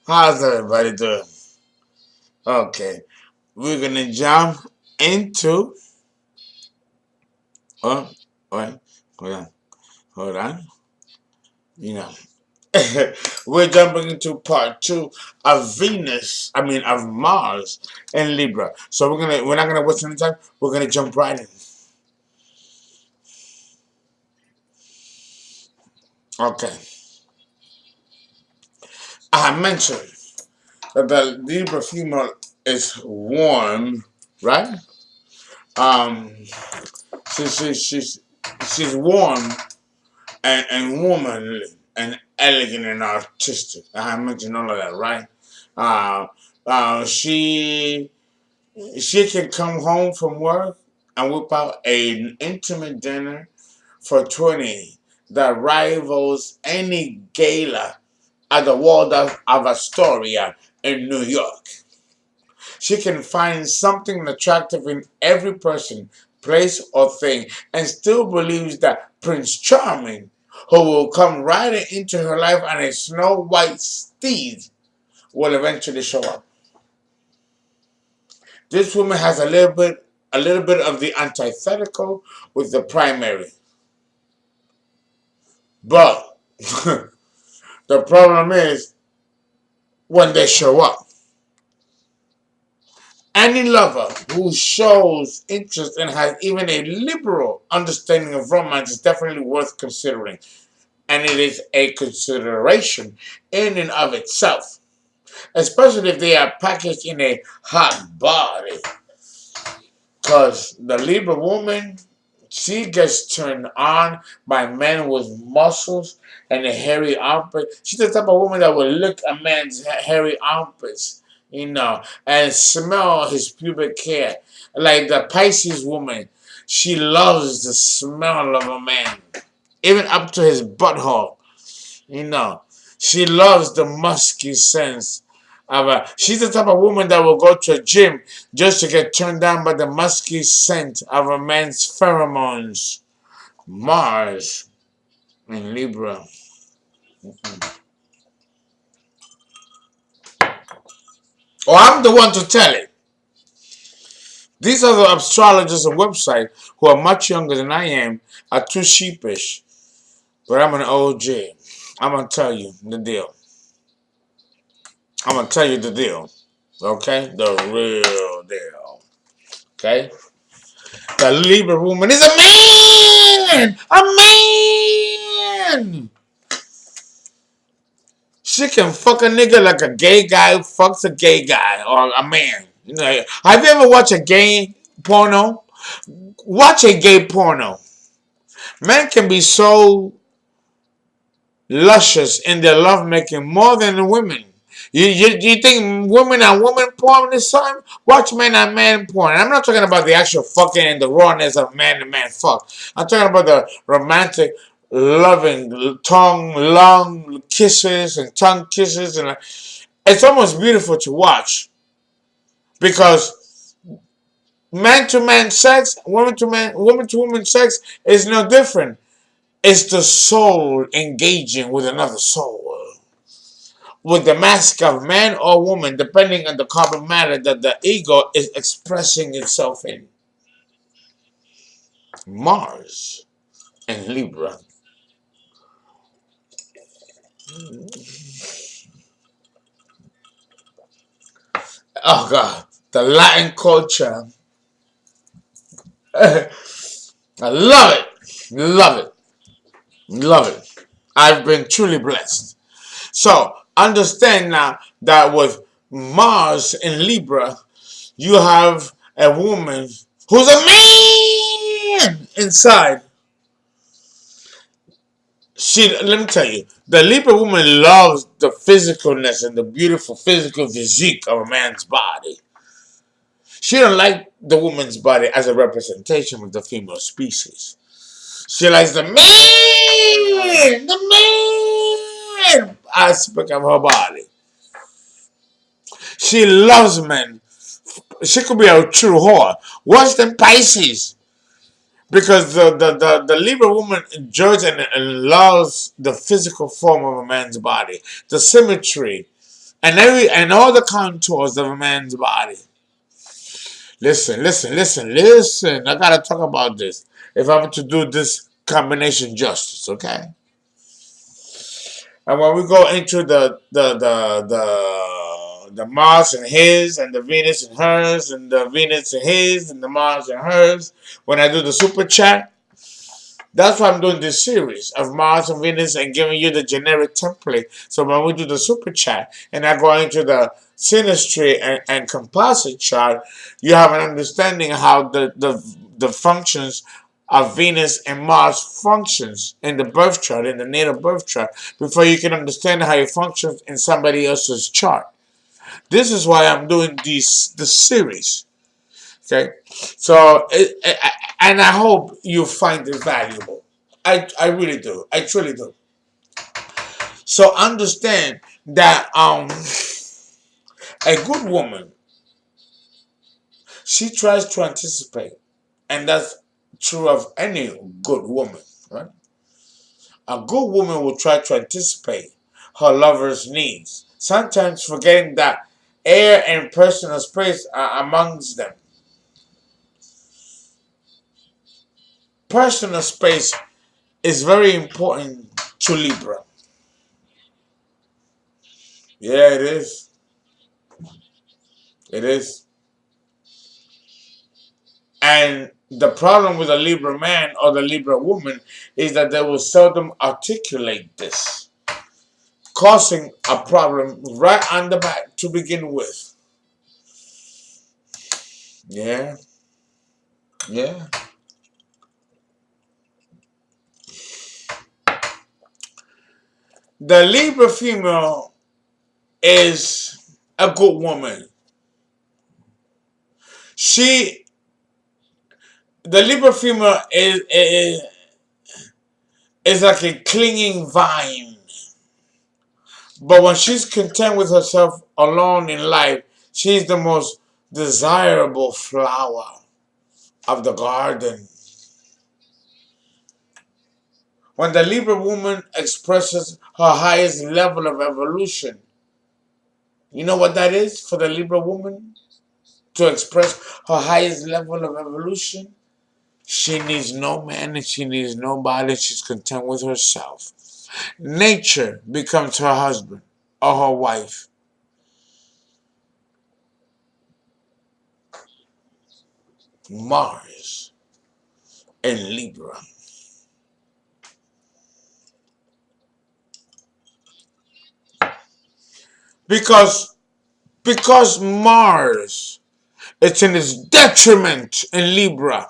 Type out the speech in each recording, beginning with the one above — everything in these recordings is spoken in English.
How's everybody doing? Okay, we're gonna jump into. Oh, wait, hold on, hold on. You know, we're jumping into part two of Venus. I mean, of Mars and Libra. So we're not gonna waste any time. We're gonna jump right in. Okay, I mentioned that the Libra female is warm, right? Um, she's warm and womanly and elegant and artistic. I mentioned all of that, right? Uh, she can come home from work and whip out an intimate dinner for 20 that rivals any gala at the Waldorf of Astoria in New York. She can find something attractive in every person, place, or thing, and still believes that Prince Charming, who will come riding into her life on a snow white steed, will eventually show up. This woman has a little bit of the antithetical with the primary. But the problem is when they show up. Any lover who shows interest and has even a liberal understanding of romance is definitely worth considering. And it is a consideration in and of itself, especially if they are packaged in a hot body. Because the Libra woman, she gets turned on by men with muscles and a hairy armpit. She's the type of woman that will lick a man's hairy armpits, and smell his pubic hair. Like the Pisces woman, she loves the smell of a man, even up to his butthole. You know, she loves the musky sense of a. She's the type of woman that will go to a gym just to get turned down by the musky scent of a man's pheromones. Mars in Libra. Oh, I'm the one to tell it. These other astrologers and websites who are much younger than I am are too sheepish. But I'm an OG. I'm gonna tell you the deal. I'm gonna tell you the deal. Okay? The real deal. Okay? The Libra woman is a man! A man! She can fuck a nigga like a gay guy fucks a gay guy or a man. Have you ever watched a gay porno? Watch a gay porno. Men can be so luscious in their lovemaking more than the women. You think women are women porn this time? Watch men are man porn. I'm not talking about the actual fucking and the rawness of man to man fuck. I'm talking about the romantic, loving, long kisses and tongue kisses, and it's almost beautiful to watch because man to man sex, woman to woman sex is no different. It's the soul engaging with another soul. With the mask of man or woman, depending on the carbon matter that the ego is expressing itself in. Mars and Libra. Oh God, the Latin culture. I love it. Love it. Love it. I've been truly blessed. So understand now that with Mars in Libra, you have a woman who's a man inside. Let me tell you, the Libra woman loves the physicalness and the beautiful physical physique of a man's body. She don't like the woman's body as a representation of the female species. She likes the man aspect of her body. She loves men. She could be a true whore. Worse than Pisces. Because the Libra woman enjoys and loves the physical form of a man's body, the symmetry, and all the contours of a man's body. Listen, listen, listen, listen. I gotta talk about this. If I were to do this combination justice, okay? And when we go into the Mars and his, and the Venus and hers, and the Venus and his, and the Mars and hers, when I do the super chat, that's why I'm doing this series of Mars and Venus and giving you the generic template. So when we do the super chat and I go into the synastry and composite chart, you have an understanding how the functions of Venus and Mars functions in the birth chart, in the natal birth chart, before you can understand how it functions in somebody else's chart. This is why I'm doing this series. Okay, so and I hope you find it valuable. I really do. I truly do. So understand that a good woman, she tries to anticipate, and that's true of any good woman, right? A good woman will try to anticipate her lover's needs, sometimes forgetting that air and personal space are amongst them. Personal space is very important to Libra. Yeah, it is. It is. And the problem with a Libra man or the Libra woman is that they will seldom articulate this, causing a problem right on the back to begin with. Yeah, yeah. The Libra female is a good woman. She, the Libra female is like a clinging vine. But when she's content with herself alone in life, she's the most desirable flower of the garden. When the Libra woman expresses her highest level of evolution, you know what that is for the Libra woman? To express her highest level of evolution? She needs no man and she needs nobody. She's content with herself. Nature becomes her husband or her wife. Mars in Libra. Because Mars, it's in its detriment in Libra.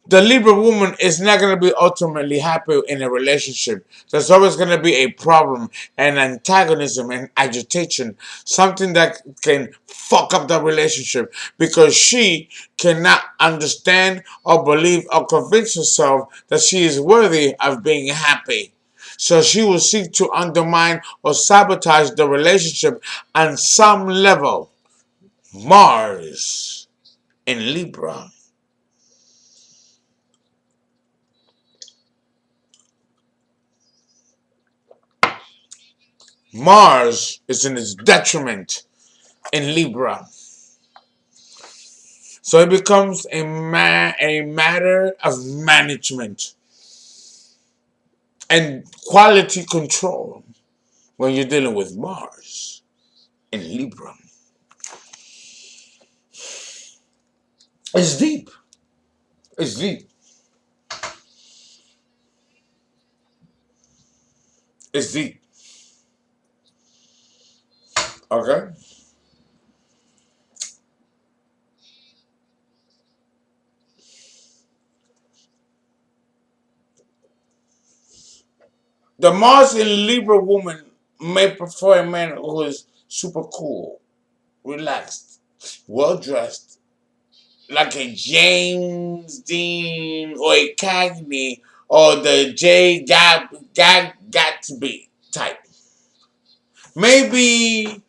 The Libra woman is not going to be ultimately happy in a relationship. There's always going to be a problem and antagonism and agitation, something that can fuck up the relationship because she cannot understand or believe or convince herself that she is worthy of being happy. So she will seek to undermine or sabotage the relationship on some level. Mars in Libra. Mars is in its detriment in Libra. So it becomes a matter of management and quality control when you're dealing with Mars in Libra. It's deep. It's deep. It's deep. Okay? The Mars in Libra woman may prefer a man who is super cool, relaxed, well dressed, like a James Dean or a Cagney or the Gatsby type. Maybe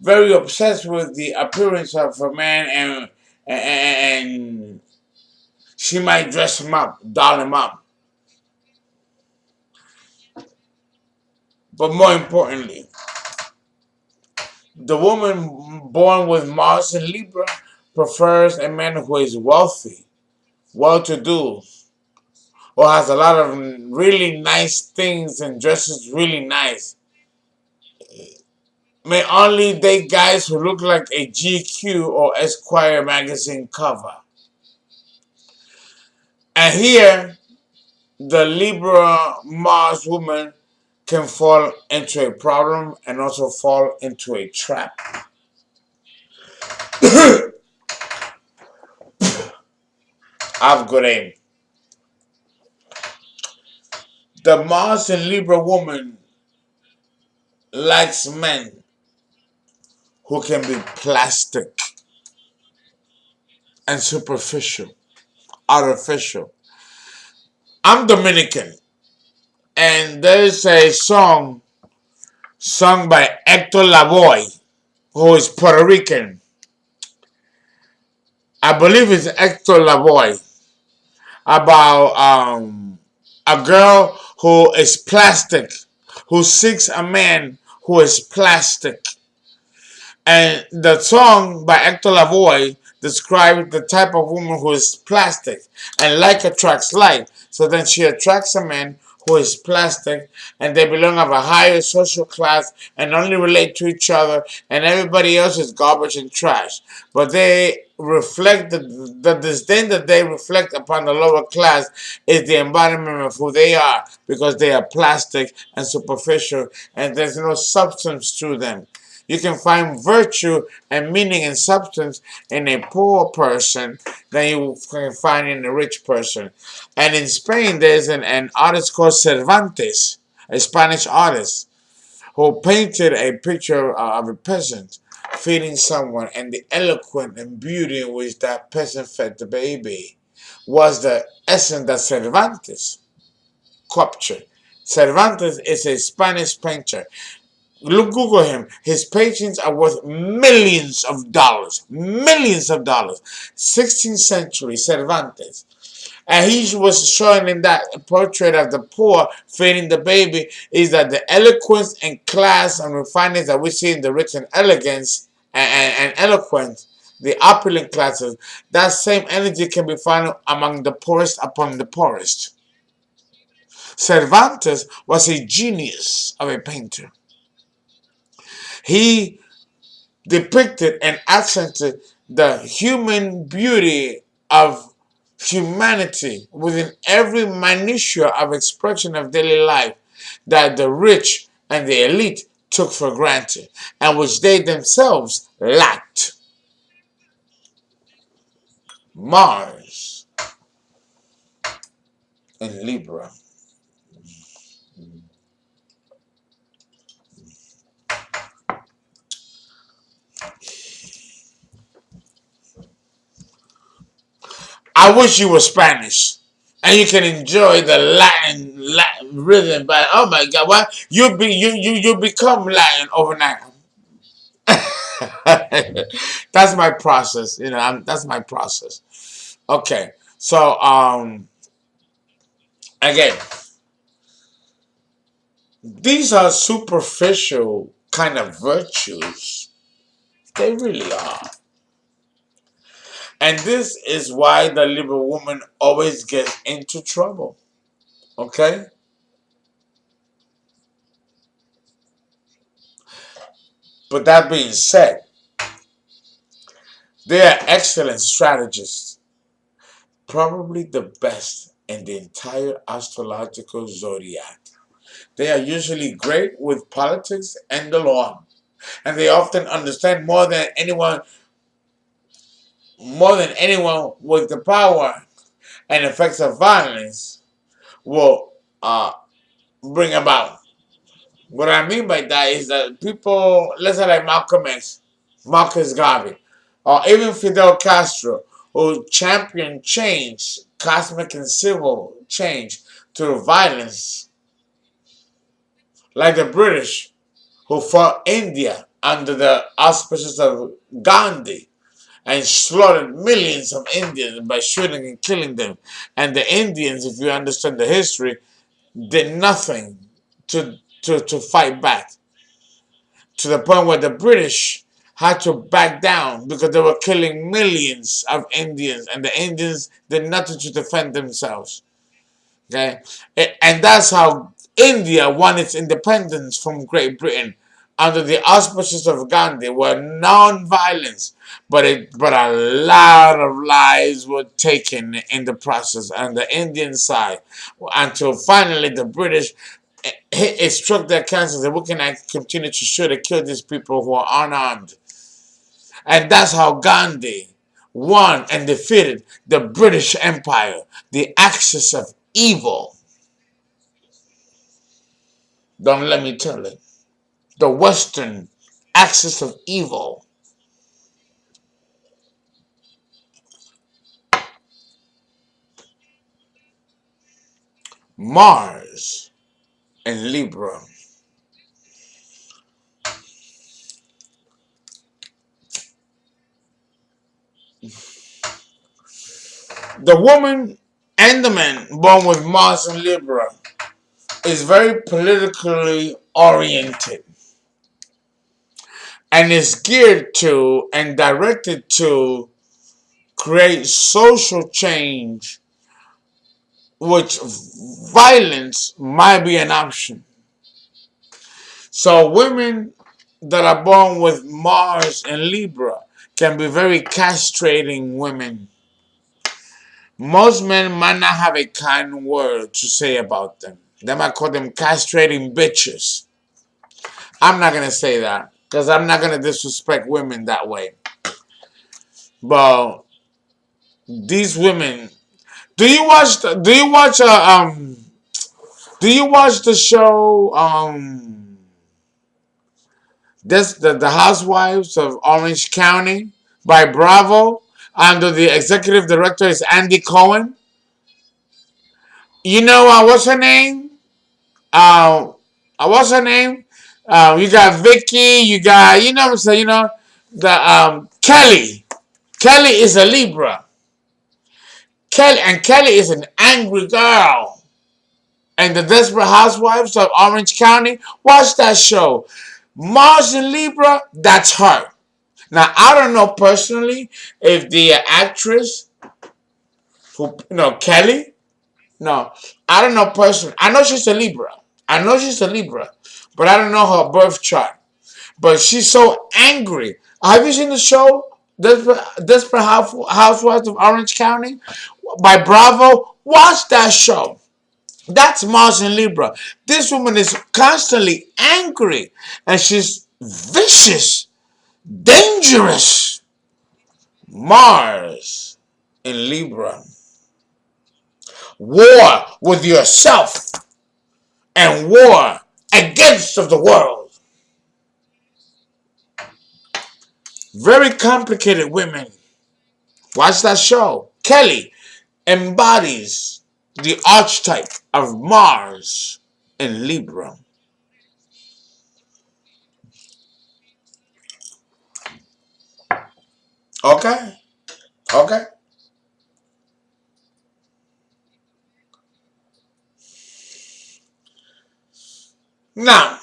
very obsessed with the appearance of a man and She might dress him up, doll him up. But more importantly, the woman born with Mars in Libra prefers a man who is wealthy, well to do, or has a lot of really nice things and dresses really nice. May only date guys who look like a GQ or Esquire magazine cover. And here, the Libra Mars woman can fall into a problem and also fall into a trap. I have good aim. The Mars and Libra woman likes men who can be plastic and superficial, artificial. I'm Dominican, and there's a song sung by Hector Lavoe, who is Puerto Rican. I believe it's Hector Lavoe about a girl who is plastic, who seeks a man who is plastic. And the song by Hector Lavoe describes the type of woman who is plastic, and like attracts like. So then she attracts a man who is plastic, and they belong of a higher social class and only relate to each other, and everybody else is garbage and trash. But they reflect the disdain that they reflect upon the lower class is the embodiment of who they are, because they are plastic and superficial, and there's no substance to them. You can find virtue and meaning and substance in a poor person than you can find in a rich person. And in Spain, there's an artist called Cervantes, a Spanish artist, who painted a picture of a peasant feeding someone, and the eloquence and beauty in which that peasant fed the baby was the essence that Cervantes captured. Cervantes is a Spanish painter. Look, Google him. His paintings are worth millions of dollars. Millions of dollars. 16th century Cervantes. And he was showing in that portrait of the poor feeding the baby is that the eloquence and class and refinement that we see in the rich and elegance and eloquence, the opulent classes, that same energy can be found among the poorest upon the poorest. Cervantes was a genius of a painter. He depicted and accented the human beauty of humanity within every minutiae of expression of daily life that the rich and the elite took for granted and which they themselves lacked. Mars in Libra. I wish you were Spanish and you can enjoy the Latin rhythm. But oh my God, what you become Latin overnight. That's my process. That's my process. Okay, so again, these are superficial kind of virtues. They really are. And this is why the Libra woman always gets into trouble. Okay? But that being said, they are excellent strategists. Probably the best in the entire astrological zodiac. They are usually great with politics and the law. And they often understand more than anyone with the power and effects of violence will bring about. What I mean by that is that people, let's say like Malcolm X, Marcus Garvey, or even Fidel Castro, who championed change, cosmic and civil change through violence, like the British who fought India under the auspices of Gandhi, and slaughtered millions of Indians by shooting and killing them. And the Indians, if you understand the history, did nothing to fight back, to the point where the British had to back down because they were killing millions of Indians, and the Indians did nothing to defend themselves. Okay, and that's how India won its independence from Great Britain under the auspices of Gandhi, were non-violence, but a lot of lives were taken in the process on the Indian side, until finally the British it struck their cancers that we can continue to shoot and kill these people who are unarmed. And that's how Gandhi won and defeated the British Empire, the axis of evil. Don't let me tell it. The Western axis of evil. Mars and Libra. The woman and the man born with Mars and Libra is very politically oriented and is geared to and directed to create social change, which violence might be an option. So women that are born with Mars and Libra can be very castrating women. Most men might not have a kind word to say about them. They might call them castrating bitches. I'm not gonna say that because I'm not gonna disrespect women that way. But these women, do you watch? Do you watch the show? This the Housewives of Orange County by Bravo. Under the executive director is Andy Cohen. You know what's her name? What's her name? You got Vicky. You got what I'm saying. The Kelly. Kelly is a Libra. Kelly is an angry girl. And the Desperate Housewives of Orange County. Watch that show. Mars and Libra. That's her. Now I don't know personally if the actress who Kelly. No, I don't know personally. I know she's a Libra. But I don't know her birth chart. But she's so angry. Have you seen the show Desperate Housewives of Orange County by Bravo? Watch that show. That's Mars and Libra. This woman is constantly angry and she's vicious, dangerous. Mars in Libra. War with yourself and war against of the world. Very complicated women. Watch that show. Kelly embodies the archetype of Mars in Libra. Okay? Okay? Now,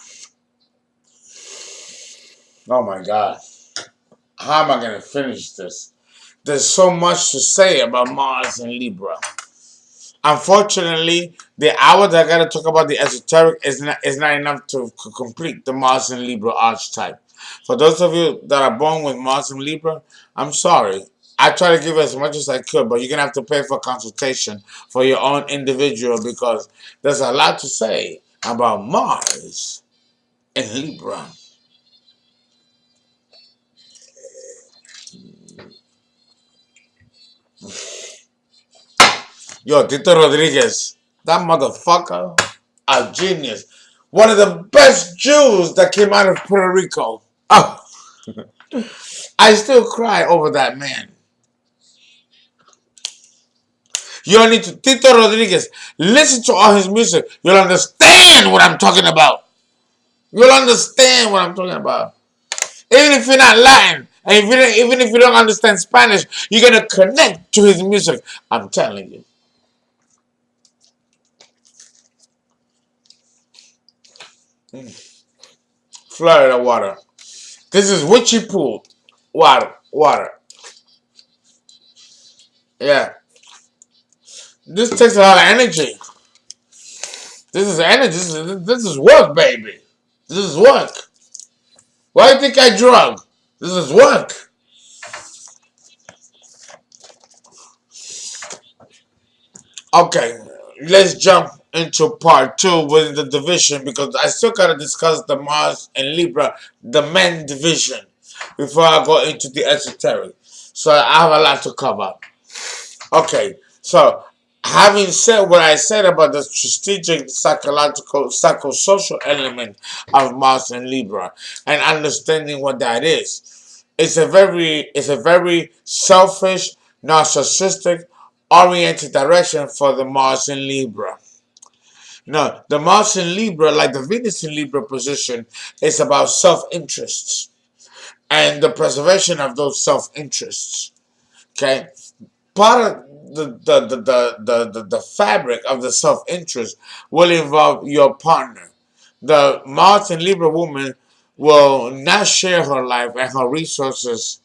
oh my God. How am I going to finish this? There's so much to say about Mars and Libra. Unfortunately, the hour that I got to talk about the esoteric is not enough to complete the Mars and Libra archetype. For those of you that are born with Mars and Libra, I'm sorry. I try to give as much as I could, but you're going to have to pay for consultation for your own individual because there's a lot to say about Mars and Libra. Yo, Tito Rodriguez, that motherfucker, a genius. One of the best Jews that came out of Puerto Rico. Oh, I still cry over that man. You don't need to, Tito Rodriguez, listen to all his music. You'll understand what I'm talking about. You'll understand what I'm talking about. Even if you're not Latin, And even if you don't understand Spanish, you're gonna connect to his music. I'm telling you. Florida water. This is witchy pool. Water. Water. Yeah. This takes a lot of energy. This is energy. This is work, baby. This is work. Why do you think I drug? This is work. Okay, let's jump into part two with the division because I still gotta discuss the Mars and Libra, the men division, before I go into the esoteric. So I have a lot to cover. Okay, so having said what I said about the strategic, psychological, psychosocial element of Mars and Libra, and understanding what that is, it's a very selfish, narcissistic, oriented direction for the Mars in Libra. No, the Mars in Libra, like the Venus in Libra position, is about self-interests and the preservation of those self-interests. Okay, part of the fabric of the self-interest will involve your partner. The Mars and Libra woman will not share her life and her resources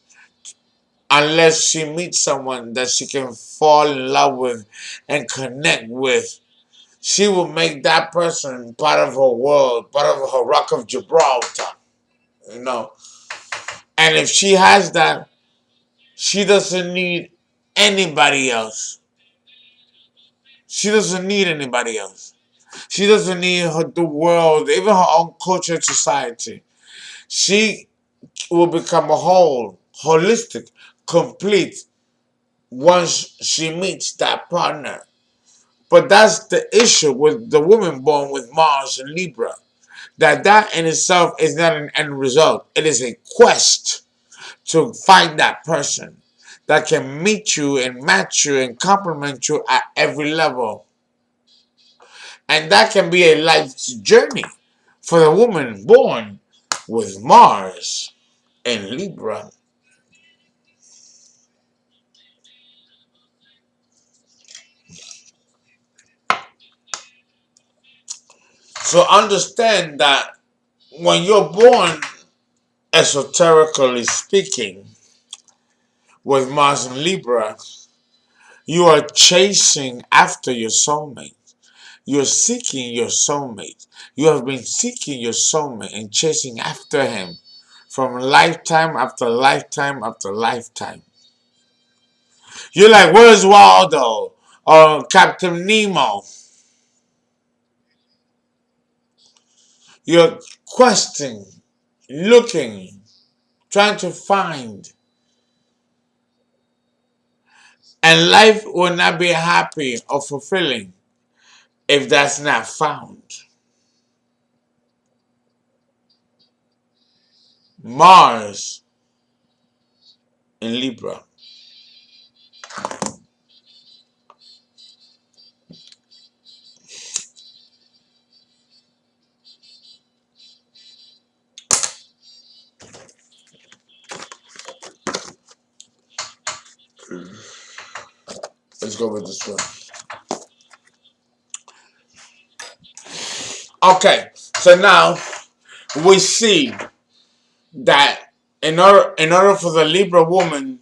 unless she meets someone that she can fall in love with and connect with. She will make that person part of her world, part of her Rock of Gibraltar, you know. And if she has that, she doesn't need anybody else. She doesn't need anybody else. She doesn't need the world, even her own culture and society. She will become a whole, holistic, complete once she meets that partner. But that's the issue with the woman born with Mars and Libra. That in itself is not an end result. It is a quest to find that person that can meet you and match you and complement you at every level. And that can be a life's journey for the woman born with Mars and Libra. So understand that when you're born, esoterically speaking, with Mars and Libra, you are chasing after your soulmate. You're seeking your soulmate. You have been seeking your soulmate and chasing after him from lifetime after lifetime after lifetime. You're like, where's Waldo? Or Captain Nemo? You're questing, looking, trying to find. And life will not be happy or fulfilling if that's not found. Mars in Libra. Let's go with this one. Okay, so now we see that in order for the Libra woman,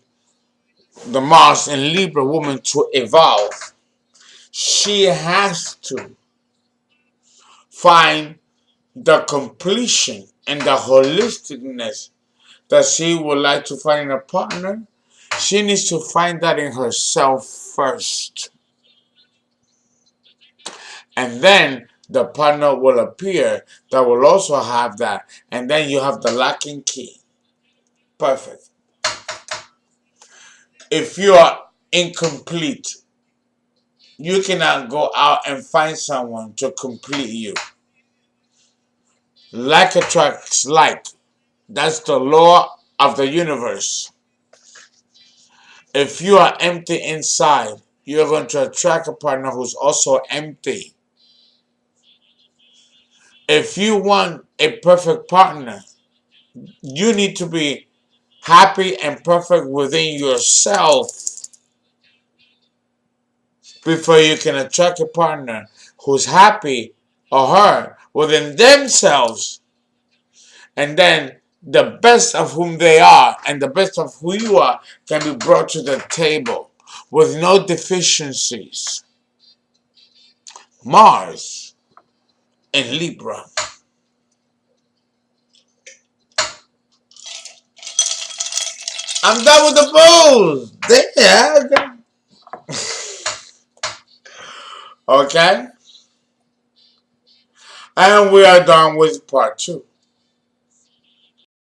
the Mars and Libra woman to evolve, she has to find the completion and the holisticness that she would like to find in a partner. She needs to find that in herself first. And then the partner will appear that will also have that. And then you have the locking key. Perfect. If you are incomplete, you cannot go out and find someone to complete you. Like attracts like. That's the law of the universe. If you are empty inside, you're going to attract a partner who's also empty. If you want a perfect partner, you need to be happy and perfect within yourself before you can attract a partner who's happy or her within themselves, and then the best of whom they are and the best of who you are can be brought to the table with no deficiencies. Mars in Libra. I'm done with the bulls. There. Okay. And we are done with part 2.